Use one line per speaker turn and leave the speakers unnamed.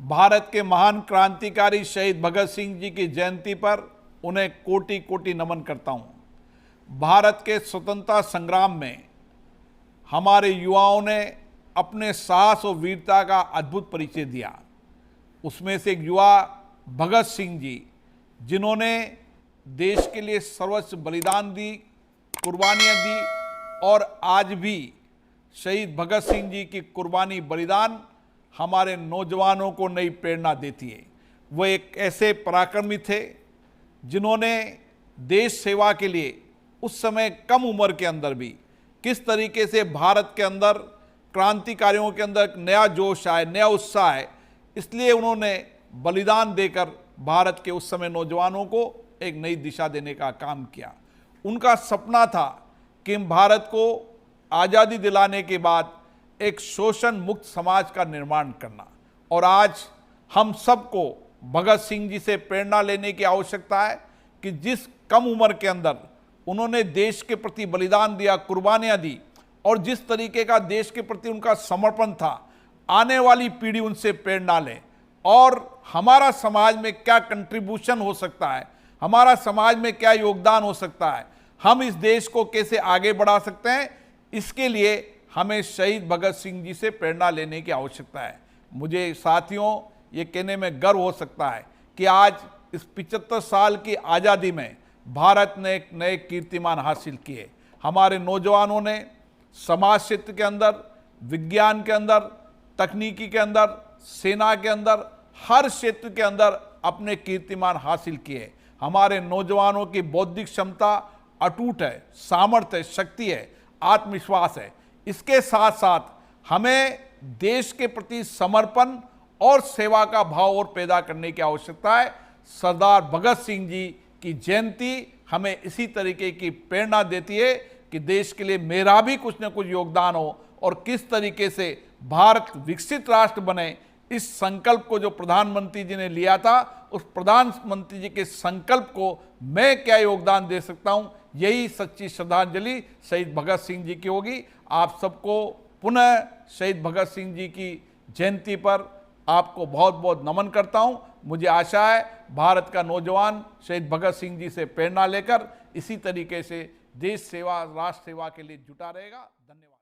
भारत के महान क्रांतिकारी शहीद भगत सिंह जी की जयंती पर उन्हें कोटि कोटि नमन करता हूं। भारत के स्वतंत्रता संग्राम में हमारे युवाओं ने अपने साहस और वीरता का अद्भुत परिचय दिया। उसमें से एक युवा भगत सिंह जी, जिन्होंने देश के लिए सर्वोच्च बलिदान दी, कुर्बानियां दी और आज भी शहीद भगत सिंह जी की कुर्बानी बलिदान हमारे नौजवानों को नई प्रेरणा देती है। वो एक ऐसे पराक्रमी थे जिन्होंने देश सेवा के लिए उस समय कम उम्र के अंदर भी किस तरीके से भारत के अंदर क्रांतिकारियों के अंदर एक नया जोश आए, नया उत्साह आए, इसलिए उन्होंने बलिदान देकर भारत के उस समय नौजवानों को एक नई दिशा देने का काम किया। उनका सपना था कि भारत को आज़ादी दिलाने के बाद एक शोषण मुक्त समाज का निर्माण करना, और आज हम सबको भगत सिंह जी से प्रेरणा लेने की आवश्यकता है कि जिस कम उम्र के अंदर उन्होंने देश के प्रति बलिदान दिया, कुर्बानियां दी, और जिस तरीके का देश के प्रति उनका समर्पण था, आने वाली पीढ़ी उनसे प्रेरणा ले और हमारा समाज में क्या कंट्रीब्यूशन हो सकता है, हमारा समाज में क्या योगदान हो सकता है, हम इस देश को कैसे आगे बढ़ा सकते हैं, इसके लिए हमें शहीद भगत सिंह जी से प्रेरणा लेने की आवश्यकता है। मुझे साथियों ये कहने में गर्व हो सकता है कि आज इस 75 साल की आज़ादी में भारत ने एक नए कीर्तिमान हासिल किए। हमारे नौजवानों ने समाज क्षेत्र के अंदर, विज्ञान के अंदर, तकनीकी के अंदर, सेना के अंदर, हर क्षेत्र के अंदर अपने कीर्तिमान हासिल किए। हमारे नौजवानों की बौद्धिक क्षमता अटूट है, सामर्थ्य है, शक्ति है, आत्मविश्वास है। इसके साथ साथ हमें देश के प्रति समर्पण और सेवा का भाव और पैदा करने की आवश्यकता है। सरदार भगत सिंह जी की जयंती हमें इसी तरीके की प्रेरणा देती है कि देश के लिए मेरा भी कुछ न कुछ योगदान हो और किस तरीके से भारत विकसित राष्ट्र बने। इस संकल्प को जो प्रधानमंत्री जी ने लिया था, उस प्रधानमंत्री जी के संकल्प को मैं क्या योगदान दे सकता हूं, यही सच्ची श्रद्धांजलि शहीद भगत सिंह जी की होगी। आप सबको पुनः शहीद भगत सिंह जी की जयंती पर आपको बहुत बहुत नमन करता हूं। मुझे आशा है भारत का नौजवान शहीद भगत सिंह जी से प्रेरणा लेकर इसी तरीके से देश सेवा, राष्ट्र सेवा के लिए जुटा रहेगा। धन्यवाद।